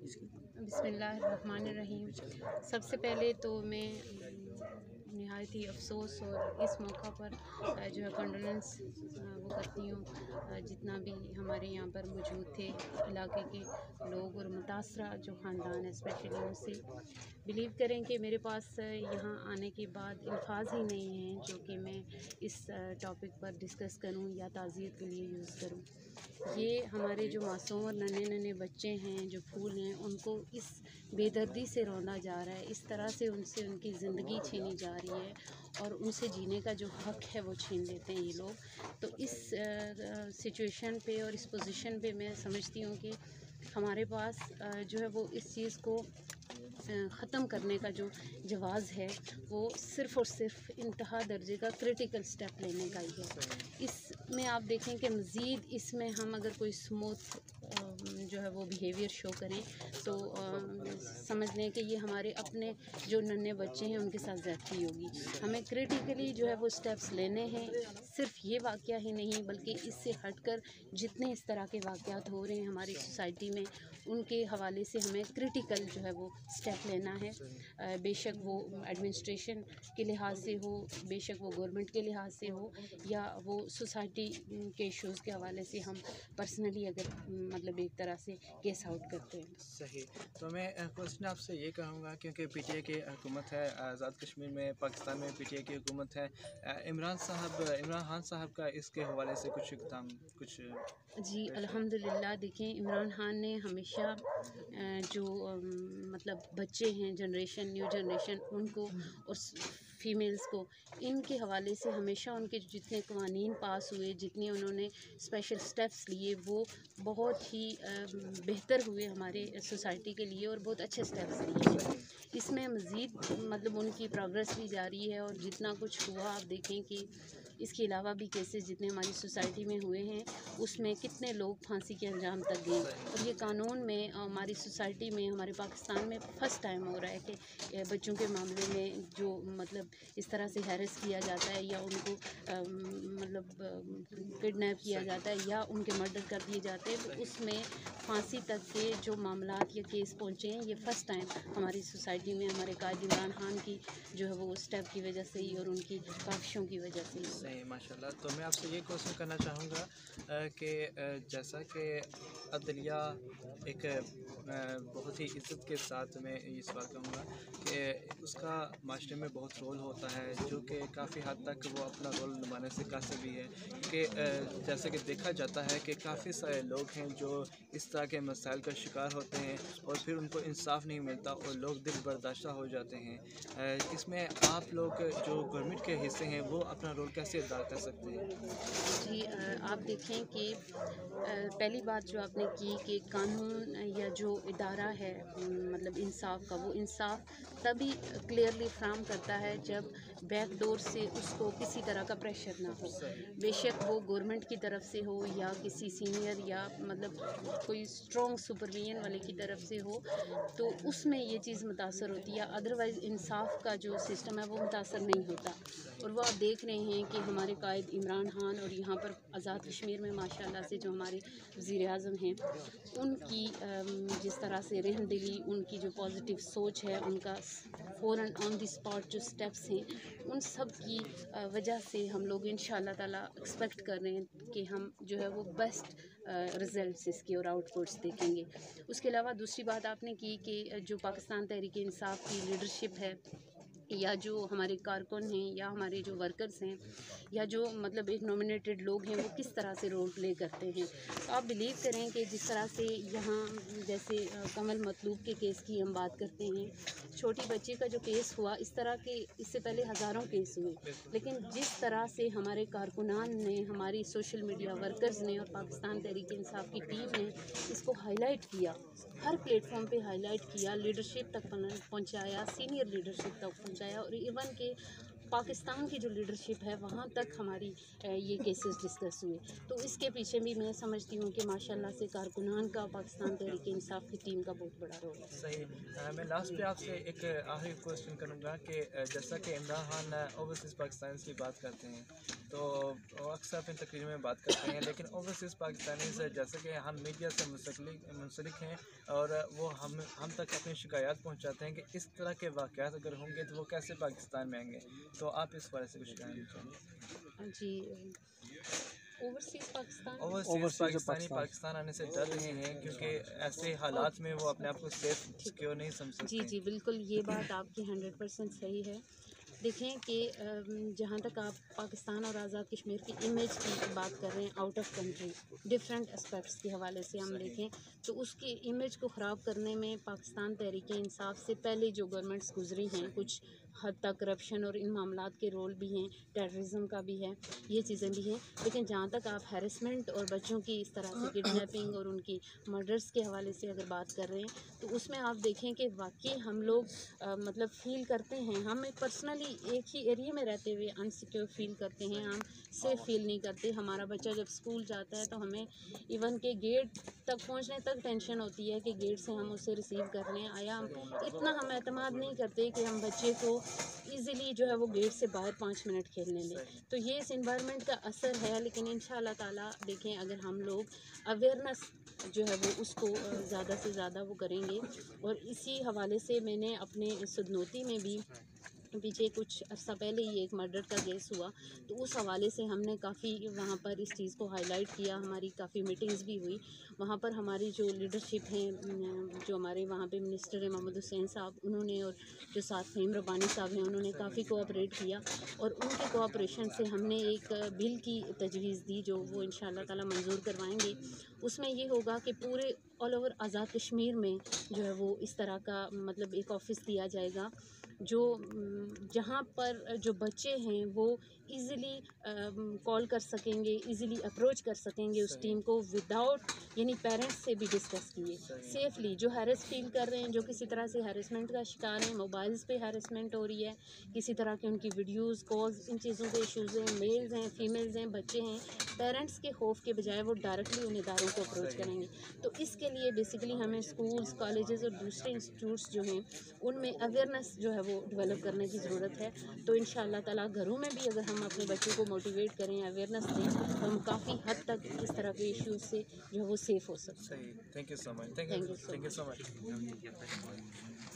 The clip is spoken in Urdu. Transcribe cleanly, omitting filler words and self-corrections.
بسم اللہ الرحمن الرحیم۔ سب سے پہلے تو میں نہایت ہی افسوس اور اس موقع پر جو ہے کنڈولنس وہ کرتی ہوں جتنا بھی ہمارے یہاں پر موجود تھے علاقے کے لوگ اور متاثرہ جو خاندان ہے اسپیشلی ان سے۔ بلیو کریں کہ میرے پاس یہاں آنے کے بعد الفاظ ہی نہیں ہیں جو کہ میں اس ٹاپک پر ڈسکس کروں یا تعزیت کے لیے یوز کروں۔ یہ ہمارے جو معصوم اور ننھے ننھے بچے ہیں جو پھول ہیں ان کو اس بے دردی سے روندا جا رہا ہے، اس طرح سے ان کی زندگی چھینی جا رہی ہے اور ان سے جینے کا جو حق ہے وہ چھین لیتے ہیں یہ لوگ۔ تو اس سچویشن پہ اور اس پوزیشن پہ میں سمجھتی ہوں کہ ہمارے پاس جو ہے وہ اس چیز کو ختم کرنے کا جو جواز ہے وہ صرف اور صرف انتہا درجے کا کریٹیکل سٹیپ لینے کا ہی ہے۔ اس میں آپ دیکھیں کہ مزید اس میں ہم اگر کوئی اسموتھ جو ہے وہ بیہیویئر شو کریں تو سمجھ لیں کہ یہ ہمارے اپنے جو ننھے بچے ہیں ان کے ساتھ زیادتی ہوگی۔ ہمیں کریٹیکلی جو ہے وہ سٹیپس لینے ہیں، صرف یہ واقعہ ہی نہیں بلکہ اس سے ہٹ کر جتنے اس طرح کے واقعات ہو رہے ہیں ہماری سوسائٹی میں ان کے حوالے سے ہمیں کریٹیکل جو ہے وہ سٹیپ لینا ہے۔ بے شک وہ ایڈمنسٹریشن کے لحاظ سے ہو، بے شک وہ گورنمنٹ کے لحاظ سے ہو یا وہ سوسائٹی کے ایشوز کے حوالے سے ہم پرسنلی اگر مطلب ایک طرح سے کیس آؤٹ کرتے ہیں۔ صحیح، تو میں کوشچن آپ سے یہ کہوں گا کیونکہ پی ٹی اے کی حکومت ہے آزاد کشمیر میں، پاکستان میں پی ٹی اے کی حکومت ہے، عمران خان صاحب کا اس کے حوالے سے کچھ جی الحمدللہ، دیکھیں عمران خان نے ہمیشہ جو مطلب بچے ہیں نیو جنریشن ان کو اور فیمیلز کو ان کے حوالے سے ہمیشہ ان کے جتنے قوانین پاس ہوئے، جتنے انہوں نے اسپیشل سٹیپس لیے وہ بہت ہی بہتر ہوئے ہمارے سوسائٹی کے لیے اور بہت اچھے سٹیپس لیے ہیں۔ اس میں مزید مطلب ان کی پروگریس بھی جاری ہے اور جتنا کچھ ہوا آپ دیکھیں کہ اس کے علاوہ بھی کیسز جتنے ہماری سوسائٹی میں ہوئے ہیں اس میں کتنے لوگ پھانسی کے انجام تک گئے اور یہ قانون میں ہماری سوسائٹی میں ہمارے پاکستان میں فرسٹ ٹائم ہو رہا ہے کہ بچوں کے معاملے میں جو مطلب اس طرح سے ہیرس کیا جاتا ہے یا ان کو مطلب کڈنیپ کیا جاتا ہے یا ان کے مرڈر کر دیے جاتے ہیں تو اس میں پھانسی تک کے جو معاملات یا کیس پہنچے ہیں یہ فرسٹ ٹائم ہماری سوسائٹی میں ہمارے قائد عمران خان کی جو ہے وہ اسٹیپ کی وجہ سے ہی اور ان کی کاوشوں کی وجہ سے ہی۔ صحیح، ماشاء اللہ۔ تو میں آپ سے یہ کوشچن کرنا چاہوں گا کہ جیسا کہ عدلیہ ایک بہت ہی عزت کے ساتھ میں یہ سوال کہوں گا کہ اس کا معاشرے میں بہت رول ہوتا ہے جو کہ کافی حد تک وہ اپنا رول نبھانے سے قاصر بھی ہے کہ جیسے کہ دیکھا جاتا ہے کہ کافی سارے لوگ ہیں جو اس طرح کے مسائل کا شکار ہوتے ہیں اور پھر ان کو انصاف نہیں ملتا اور لوگ دل برداشتہ ہو جاتے ہیں۔ اس میں آپ لوگ جو گورنمنٹ کے حصے ہیں وہ اپنا رول کیسے ادا کر سکتے ہیں؟ جی آپ دیکھیں کہ پہلی بات جو آپ نے کی کہ قانون یا جو ادارہ ہے مطلب انصاف کا، وہ انصاف تبھی کلیئرلی فراہم کرتا ہے جب بیک ڈور سے اس کو کسی طرح کا پریشر نہ ہو، بے شک وہ گورنمنٹ کی طرف سے ہو یا کسی سینئر یا مطلب کوئی اسٹرانگ سپرویژن والے کی طرف سے ہو تو اس میں یہ چیز متاثر ہوتی ہے، ادروائز انصاف کا جو سسٹم ہے وہ متاثر نہیں ہوتا۔ اور وہ آپ دیکھ رہے ہیں کہ ہمارے قائد عمران خان اور یہاں پر آزاد کشمیر میں ماشاء اللہ سے جو ہمارے وزیر اعظم ہیں ان کی جس طرح سے رحم دلی، ان کی جو پازیٹیو سوچ ہے، ان کا فوراً آن دی اسپاٹ جو سٹیپس ہیں ان سب کی وجہ سے ہم لوگ انشاء اللہ تعالیٰ ایکسپیکٹ کر رہے ہیں کہ ہم جو ہے وہ بیسٹ رزلٹس اس کے اور آؤٹ پٹس دیکھیں گے۔ اس کے علاوہ دوسری بات آپ نے کی کہ جو پاکستان تحریک انصاف کی لیڈرشپ ہے یا جو ہمارے کارکن ہیں یا ہمارے جو ورکرز ہیں یا جو مطلب ایک نومینیٹڈ لوگ ہیں وہ کس طرح سے رول پلے کرتے ہیں، تو آپ بلیو کریں کہ جس طرح سے یہاں جیسے کمل مطلوب کے کیس کی ہم بات کرتے ہیں، چھوٹی بچی کا جو کیس ہوا اس طرح کے اس سے پہلے ہزاروں کیس ہوئے، لیکن جس طرح سے ہمارے کارکنان نے، ہماری سوشل میڈیا ورکرز نے اور پاکستان تحریک انصاف کی ٹیم نے اس کو ہائی لائٹ کیا، ہر پلیٹ فارم پہ ہائی لائٹ کیا، لیڈرشپ تک پہنچایا، سینئر لیڈرشپ تک پہنچایا اور ایون کہ پاکستان کی جو لیڈرشپ ہے وہاں تک ہماری یہ کیسز ڈسکس ہوئے، تو اس کے پیچھے بھی میں سمجھتی ہوں کہ ماشاءاللہ سے کارکنان کا پاکستان تحریک انصاف کی ٹیم کا بہت بڑا رول ہے۔ صحیح، میں لاسٹ پہ آپ سے ایک آخری کوشچن کروں گا کہ جیسا کہ عمران خان اوورسیز پاکستان کی بات کرتے ہیں تو وہ اکثر اپنی تقریر میں بات کرتے ہیں، لیکن اوورسیز پاکستانیز جیسے کہ ہم میڈیا سے منسلک ہیں اور وہ ہم تک اپنی شکایات پہنچاتے ہیں کہ اس طرح کے واقعات اگر ہوں گے تو وہ کیسے پاکستان میں آئیں گے، تو آپ اس بارے سے کچھ کہنا چاہیں؟ جی، اوورسیز پاکستانی پاکستان آنے سے ڈر رہے ہیں کیونکہ ایسے حالات میں وہ اپنے آپ کو سیف سیکیور نہیں سمجھ سکتے۔ جی بالکل، یہ بات آپ کی 100% صحیح ہے۔ دیکھیں کہ جہاں تک آپ پاکستان اور آزاد کشمیر کی امیج کی بات کر رہے ہیں out of country, different aspects کے حوالے سے ہم دیکھیں تو اس کی امیج کو خراب کرنے میں پاکستان تحریک انصاف سے پہلے جو گورنمنٹس گزری ہیں کچھ حد تک کرپشن اور ان معاملات کے رول بھی ہیں، ٹیررزم کا بھی ہے، یہ چیزیں بھی ہیں۔ لیکن جہاں تک آپ ہیرسمنٹ اور بچوں کی اس طرح سے کڈنیپنگ اور ان کی مرڈرز کے حوالے سے اگر بات کر رہے ہیں تو اس میں آپ دیکھیں کہ واقعی ہم لوگ مطلب فیل کرتے ہیں، ہم پرسنلی ایک ہی ایریے میں رہتے ہوئے انسیکیور فیل کرتے ہیں، ہم سیف فیل نہیں کرتے۔ ہمارا بچہ جب اسکول جاتا ہے تو ہمیں ایون کہ گیٹ تک پہنچنے تک ٹینشن ہوتی ہے کہ گیٹ سے ہم اسے ریسیو کر لیں، آیا اتنا ہم اعتماد نہیں کرتے کہ ہم بچے کو ایزیلی جو ہے وہ گیٹ سے باہر 5 منٹ کھیلنے لیں۔ تو یہ اس انوائرمنٹ کا اثر ہے، لیکن انشاءاللہ تعالیٰ دیکھیں اگر ہم لوگ اویئرنیس جو ہے وہ اس کو زیادہ سے زیادہ وہ کریں گے، اور اسی حوالے سے میں نے اپنے سدنوتی میں بھی پیچھے کچھ عرصہ پہلے ہی ایک مرڈر کا کیس ہوا، تو اس حوالے سے ہم نے کافی وہاں پر اس چیز کو ہائی لائٹ کیا، ہماری کافی میٹنگز بھی ہوئی وہاں پر۔ ہماری جو لیڈرشپ ہیں، جو ہمارے وہاں پہ منسٹر ہیں محمد حسین صاحب، انہوں نے، اور جو ساتھ فہیم ربانی صاحب ہیں، انہوں نے کافی کوآپریٹ کیا، اور ان کے کوآپریشن سے ہم نے ایک بل کی تجویز دی جو وہ انشاءاللہ تعالیٰ منظور کروائیں گے۔ اس میں یہ ہوگا کہ پورے آل اوور آزاد کشمیر میں جو ہے وہ اس طرح کا مطلب ایک آفس دیا جائے گا جو جہاں پر جو بچے ہیں وہ ایزیلی کال کر سکیں گے، ایزیلی اپروچ کر سکیں گے اس ٹیم کو وداؤٹ یعنی پیرنٹس سے بھی ڈسکس کیے، سیفلی جو ہیرس فیل کر رہے ہیں، جو کسی طرح سے ہیرسمنٹ کا شکار ہیں، موبائلز پہ ہیرسمنٹ ہو رہی ہے، کسی طرح کے ان کی ویڈیوز کالز، ان چیزوں کے ایشوز ہیں، میلز ہیں، فیمیلز ہیں، بچے ہیں، پیرنٹس کے خوف کے بجائے وہ ڈائریکٹلی ان اداروں کو اپروچ کریں گے۔ تو اس کے لیے بیسیکلی ہمیں اسکولز، کالجز اور دوسرے انسٹیٹیوٹس جو ہیں ان میں اویئرنیس جو ہے وہ ڈیولپ کرنے کی ضرورت ہے۔ تو انشاءاللہ تعالیٰ گھروں میں بھی اگر ہم اپنے بچوں کو موٹیویٹ کریں، اویئرنیس دیں، تو ہم کافی حد تک اس طرح کے ایشوز سے جو ہے وہ سیف ہو سکتے ہیں۔ صحیح، thank you so much, thank you so much.